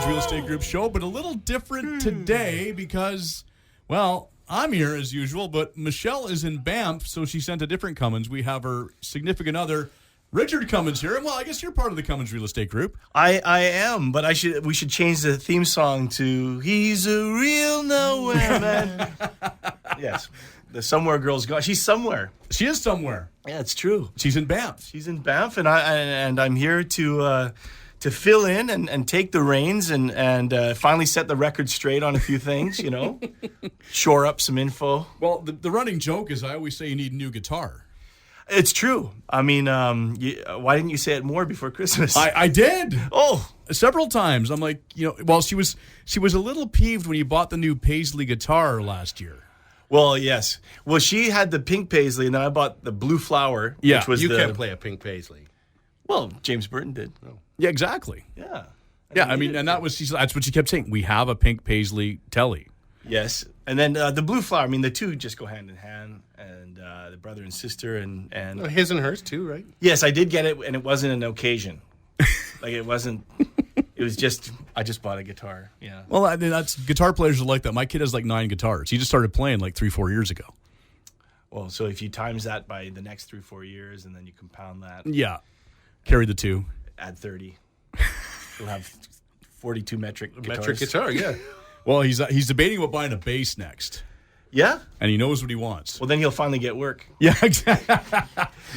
Real Estate Group show, but a little different today because, well, I'm here as usual, but Michele is in Banff, so she sent a different Cummins. We have her significant other, Richard Cummins, here. Well, I guess you're part of the Cummins Real Estate Group. I am, but we should change the theme song to "He's a Real Nowhere Man." Yes, the Somewhere Girl's gone. She's somewhere. She is somewhere. Yeah, it's true. She's in Banff. She's in Banff, and I'm here to fill in and take the reins and finally set the record straight on a few things. You know, shore up some info. Well, the running joke is I always say you need a new guitar. It's true. I mean, why didn't you say it more before Christmas? I did. Oh, several times. I'm like, well, she was a little peeved when you bought the new Paisley guitar last year. Well, yes. Well, she had the pink Paisley, and then I bought the blue flower. Yeah, which was You can't play a pink Paisley. Well, James Burton did. Oh. Yeah, exactly. Yeah. Yeah, I mean, and that's what she kept saying. We have a pink Paisley telly. Yes, and then the blue flower. I mean, the two just go hand in hand, and the brother and sister, and His and hers too, right? yes, I did get it, and it wasn't an occasion. Like it wasn't. It was just I just bought a guitar. Yeah. Well, I mean, that's guitar players are like that. My kid has like 9 guitars. He just started playing like 3-4 years ago. Well, so if you times that by the next 3-4 years, and then you compound that, Yeah, carry the 2. add 30, you'll have 42 metric guitars. Metric guitar, yeah. Well, he's debating about buying a bass next, Yeah. and he knows what he wants. Well, then he'll finally get work. Yeah, exactly.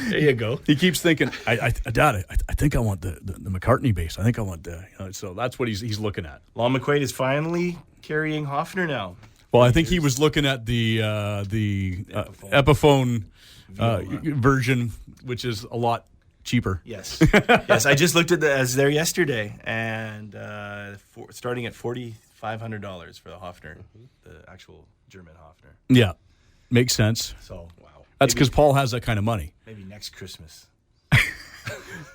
There you go. He keeps thinking, Dad, I think I want the McCartney bass. I think I want so that's what he's looking at. Lon McQuaid is finally carrying Hofner now. Well, I think he was looking at the Epiphone version, which is a lot cheaper. Yes. Yes, I just looked at as there yesterday, and starting at $4,500 for the Hofner, the actual German Hofner. Yeah, makes sense. So, wow. That's because Paul has that kind of money. Maybe next Christmas.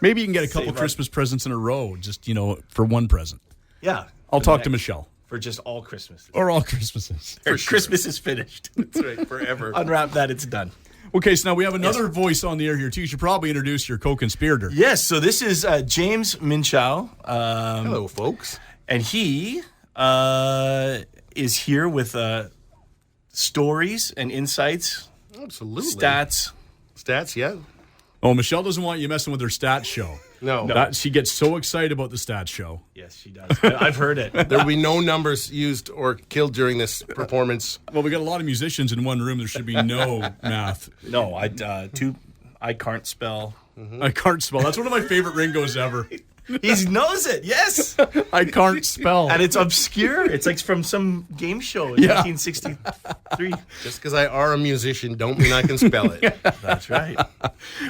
Maybe you can get a couple Save up. Christmas presents in a row, just for one present. Yeah. I'll talk to Michele. For just all Christmases. Or all Christmases. For Christmas is finished. That's right, forever. Unwrap that, it's done. Okay, so now we have another voice on the air here, too. You should probably introduce your co-conspirator. Yes, so this is James Minchow. Hello, folks. And he is here with stories and insights, Absolutely. stats. Stats, yeah. Oh, Michele doesn't want you messing with her stats show. No. She gets so excited about the stats show. Yes, she does. I've heard it. There will be no numbers used or killed during this performance. Well, we got a lot of musicians in one room. There should be no math. No, I can't spell. I can't spell. That's one of my favorite Ringos ever. He knows it, yes. I can't spell. And it's obscure. It's like from some game show in 1963. Just because I are a musician don't mean I can spell it. That's right.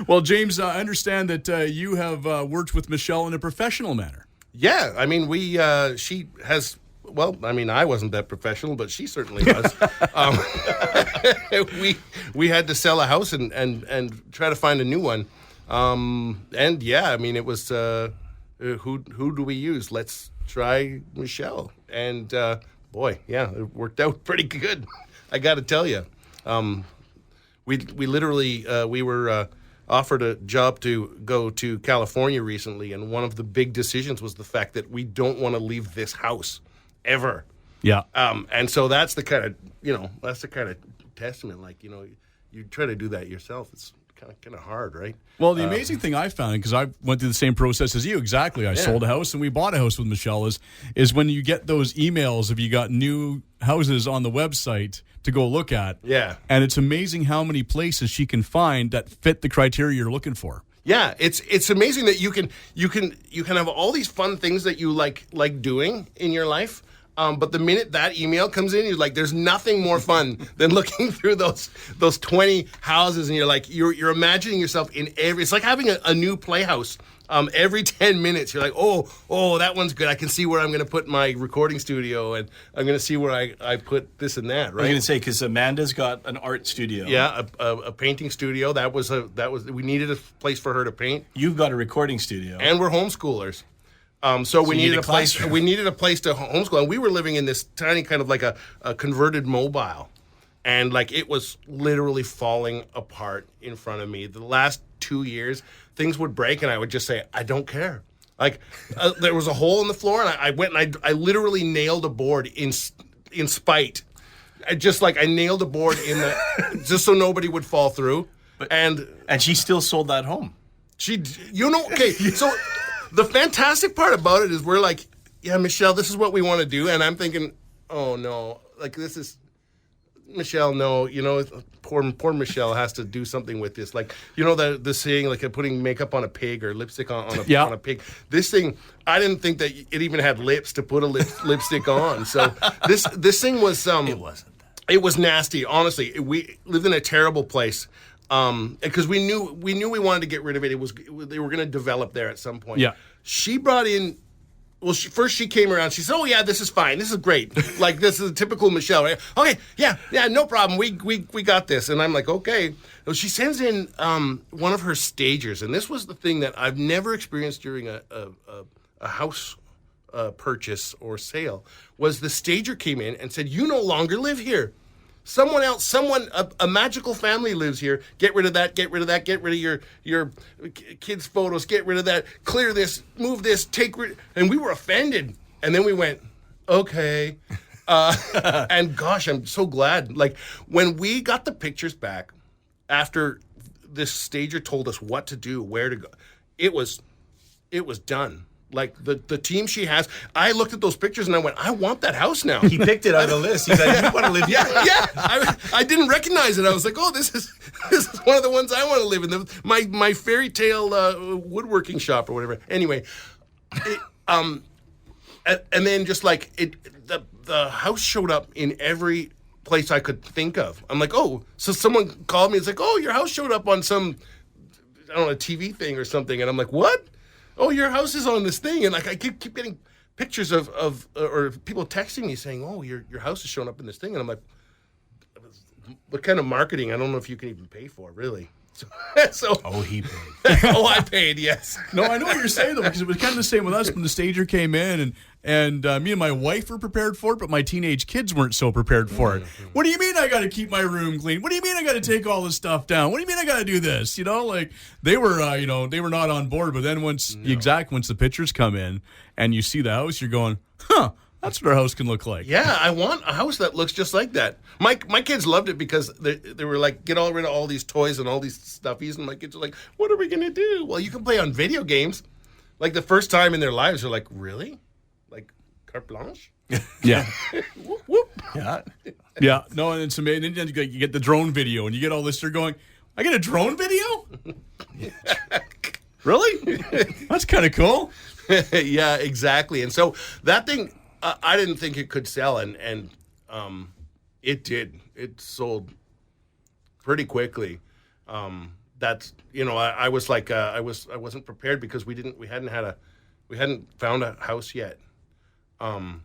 Well, James, I understand that you have worked with Michele in a professional manner. Yeah, I mean, she has, well, I mean, I wasn't that professional, but she certainly was. We had to sell a house and try to find a new one. And yeah, I mean, it was, who do we use? Let's try Michele. And boy, yeah, it worked out pretty good. I got to tell you, we literally we were offered a job to go to California recently, and one of the big decisions was the fact that we don't want to leave this house ever. Yeah. And so that's the kind of testament. Like, you try to do that yourself. It's kind of hard, right? Well, the amazing thing I found, because I went through the same process as you, exactly. I sold a house and we bought a house with Michele, is when you get those emails if you got new houses on the website to go look at. Yeah. And it's amazing how many places she can find that fit the criteria you're looking for. Yeah, it's amazing that you can have all these fun things that you like doing in your life. But the minute that email comes in, you're like, there's nothing more fun than looking through those 20 houses, and you're like, you're imagining yourself in every. It's like having a new playhouse. Every 10 minutes, you're like, oh, that one's good. I can see where I'm going to put my recording studio, and I'm going to see where I put this and that. Right? I'm going to say because Amanda's got an art studio. Yeah, a painting studio. That was we needed a place for her to paint. You've got a recording studio, And we're homeschoolers. So we you needed need a a place. classroom. We needed a place to homeschool, and we were living in this tiny kind of like a converted mobile, and like it was literally falling apart in front of me. The last 2 years, things would break, and I would just say, "I don't care. Like there was a hole in the floor, and I went and I literally nailed a board in spite. I nailed a board in the just so nobody would fall through. And she still sold that home. Okay. So the fantastic part about it is we're like, yeah, Michele, this is what we want to do, and I'm thinking, oh no, like this is. Michele, no, poor Michele has to do something with this. Like, the saying, like putting makeup on a pig or lipstick on a pig. This thing, I didn't think that it even had lips to put a lipstick on. So this thing was It wasn't that. It was nasty. Honestly, we lived in a terrible place. Because we knew we wanted to get rid of it. They were going to develop there at some point. Yeah. She brought in. Well, she came around. She said, "Oh yeah, this is fine. This is great. Like this is a typical Michele, right? Okay, yeah, no problem. We got this." And I'm like, "Okay." So she sends in one of her stagers, and this was the thing that I've never experienced during a house purchase or sale. Was the stager came in and said, "You no longer live here. Someone else, a magical family lives here. Get rid of that. Get rid of that. Get rid of your kids' photos. Get rid of that. Clear this. Move this. And we were offended. And then we went, okay. And gosh, I'm so glad. Like when we got the pictures back after this stager told us what to do, where to go, it was done. Like the team she has, I looked at those pictures and I went, I want that house now. He picked it out of the list. He's like, you want to live here? Yeah. I didn't recognize it. I was like, oh, this is one of the ones I want to live in. My fairy tale woodworking shop or whatever. Anyway, and then just like the house showed up in every place I could think of. I'm like, oh, so someone called me. It's like, oh, your house showed up on some, I don't know, a TV thing or something. And I'm like, what? Oh, your house is on this thing. And like I keep getting pictures of or people texting me saying, oh, your house is showing up in this thing. And I'm like, what kind of marketing? I don't know if you can even pay for, really. So oh, he paid. I paid, yes. No, I know what you're saying, though, because it was kind of the same with us when the stager came in, and me and my wife were prepared for it, but my teenage kids weren't so prepared for it. What do you mean I got to keep my room clean? What do you mean I got to take all this stuff down? What do you mean I got to do this? Like they were, they were not on board. But then once the pictures come in and you see the house, you're going, huh. That's what our house can look like. Yeah, I want a house that looks just like that. My kids loved it because they were like, get rid of all these toys and all these stuffies. And my kids are like, what are we going to do? Well, you can play on video games. Like the first time in their lives, they're like, really? Like carte blanche? Yeah. Whoop, whoop. Yeah. Yeah. No, and it's amazing. Then you get the drone video and you get all this. They're going, I get a drone video? Really? That's kind of cool. Yeah, exactly. And so that thing... I didn't think it could sell, and it did. It sold pretty quickly. That's I was like I wasn't prepared because we hadn't found a house yet. So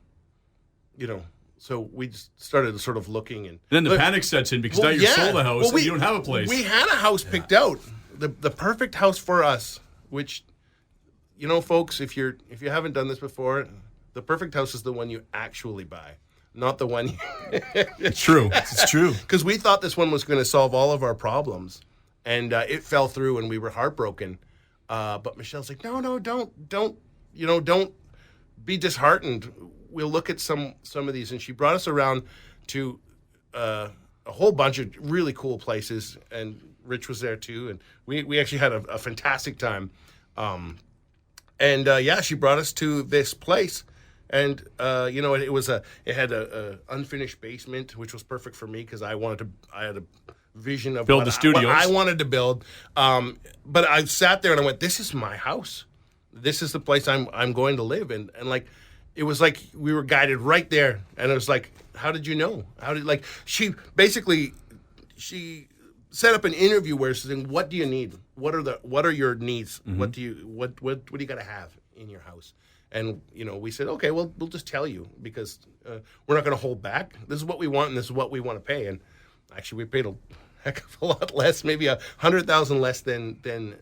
we just started sort of looking, and then the panic sets in because now you sold the house and you don't have a place. We had a house picked out, the perfect house for us. Which, folks, if you haven't done this before. The perfect house is the one you actually buy, not the one. It's true. It's true. Because we thought this one was going to solve all of our problems, and it fell through, and we were heartbroken. But Michelle's like, no, don't be disheartened. We'll look at some of these, and she brought us around to a whole bunch of really cool places, and Rich was there too, and we actually had a fantastic time. She brought us to this place. And it had a unfinished basement, which was perfect for me because I had a vision of build the studios. What I wanted to build. But I sat there and I went, "This is my house. This is the place I'm going to live." And like, it was like we were guided right there. And it was like, "How did you know? She set up an interview where she's saying, "What do you need? What are your needs? Mm-hmm. What do you got to have in your house?" And, we said, okay, well, we'll just tell you because we're not going to hold back. This is what we want and this is what we want to pay. And actually, we paid a heck of a lot less, maybe $100,000 less than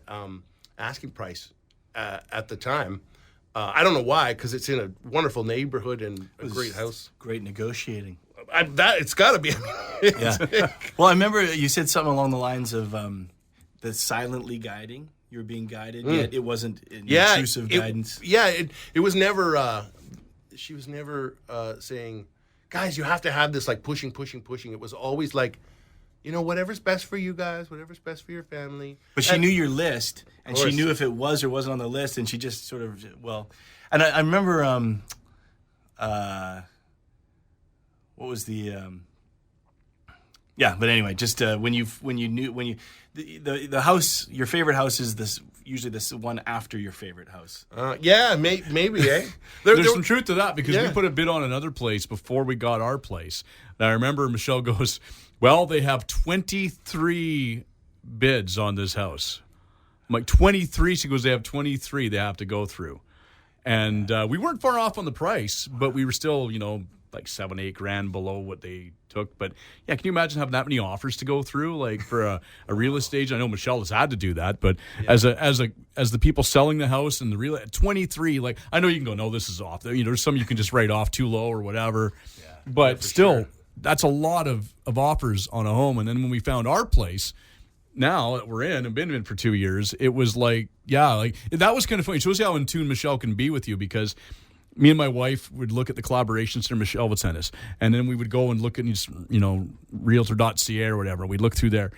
asking price at the time. I don't know why, because it's in a wonderful neighborhood and a great house. Great negotiating. It's got to be. Yeah. Well, I remember you said something along the lines of the silently guiding. You were being guided, yet it wasn't an Yeah, intrusive guidance. It was never. She was never saying, "Guys, you have to have this," like pushing. It was always like, whatever's best for you guys, whatever's best for your family. But she knew your list, and she knew if it was or wasn't on the list, and she just sort of, and I remember, what was the, but anyway, just when you knew, the house, your favorite house is usually this one after your favorite house. Maybe, eh? There's some truth to that because we Yeah. put a bid on another place before we got our place. And I remember Michelle goes, well, they have 23 bids on this house. I'm like, 23? She goes, they have 23 they have to go through. And we weren't far off on the price, but we were still, like $7,000-8,000 below what they took. But yeah, can you imagine having that many offers to go through, like for a real estate agent? I know Michelle has had to do that, but as the people selling the house and the real 23, like I know you can go, no, this is off. There's some you can just write off too low or whatever. Yeah, but still, that's a lot of offers on a home. And then when we found our place, now that we're in and been in for 2 years, it was like that was kind of funny. It shows you how in tune Michelle can be with you because me and my wife would look at the collaboration center Michelle would send us, and then we would go and look at realtor.ca or whatever. We'd look through there,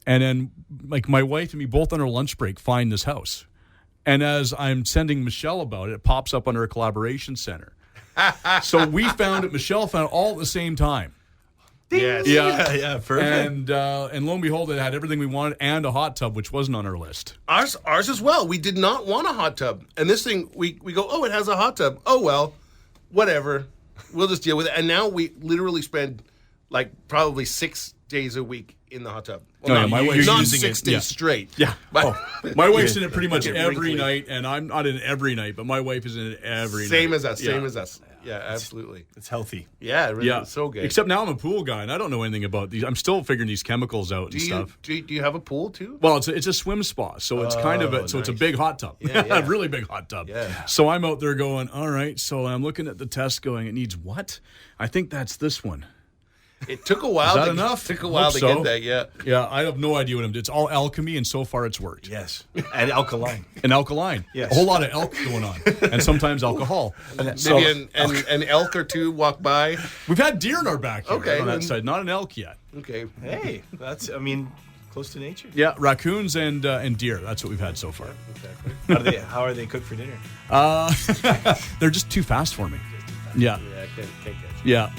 and then like my wife and me both on our lunch break find this house, and as I'm sending Michelle about it, it pops up under a collaboration center. So we found it. Michelle found it all at the same time. Yes. Yeah, perfect. And lo and behold, it had everything we wanted and a hot tub, which wasn't on our list. Ours as well. We did not want a hot tub. And this thing, we go, oh, it has a hot tub. Oh, well, whatever. We'll just deal with it. And now we literally spend like probably 6 days a week in the hot tub. Well, my wife's not using 6 it. days Yeah. straight. Yeah. My wife's in it pretty much Get every wrinkly. night, and I'm not in it every night, but my wife is in it every night. Same as us. Yeah. Same as us. Yeah, absolutely. It's healthy. Yeah, really, Yeah, it's so good. Except now I'm a pool guy, and I don't know anything about these. I'm still figuring these chemicals out and stuff. Do you have a pool too? Well, it's a swim spa, so it's kind of it's a nice. big hot tub, Yeah, yeah. a really big hot tub. Yeah. So I'm out there going, all right. So I'm looking at the test, going, it needs what? I think that's this one. It took a while. Is that enough? Took a while Hope to so. get that. Yeah. Yeah, I have no idea what I'm doing. It's all alchemy, and so far it's worked. Yes. And alkaline. And alkaline. Yes. A whole lot of elk going on, and sometimes alcohol. So Maybe an elk or two walk by. we've had deer in our backyard Okay, on that then- side, not an elk yet. Okay. Hey, close to nature. Yeah, raccoons and deer. That's what we've had so far. Exactly. How are they cooked for dinner? They're just too fast for me. Yeah. Yeah, I can't catch it. Yeah.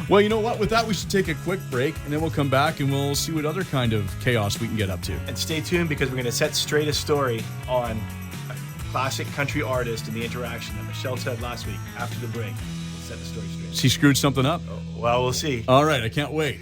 Well, you know what? With that, we should take a quick break, and then we'll come back and we'll see what other kind of chaos we can get up to. And stay tuned because we're going to set straight a story on a classic country artist and the interaction that Michelle said last week. After the break, we'll set the story straight. She screwed something up? Well, we'll see. All right, I can't wait.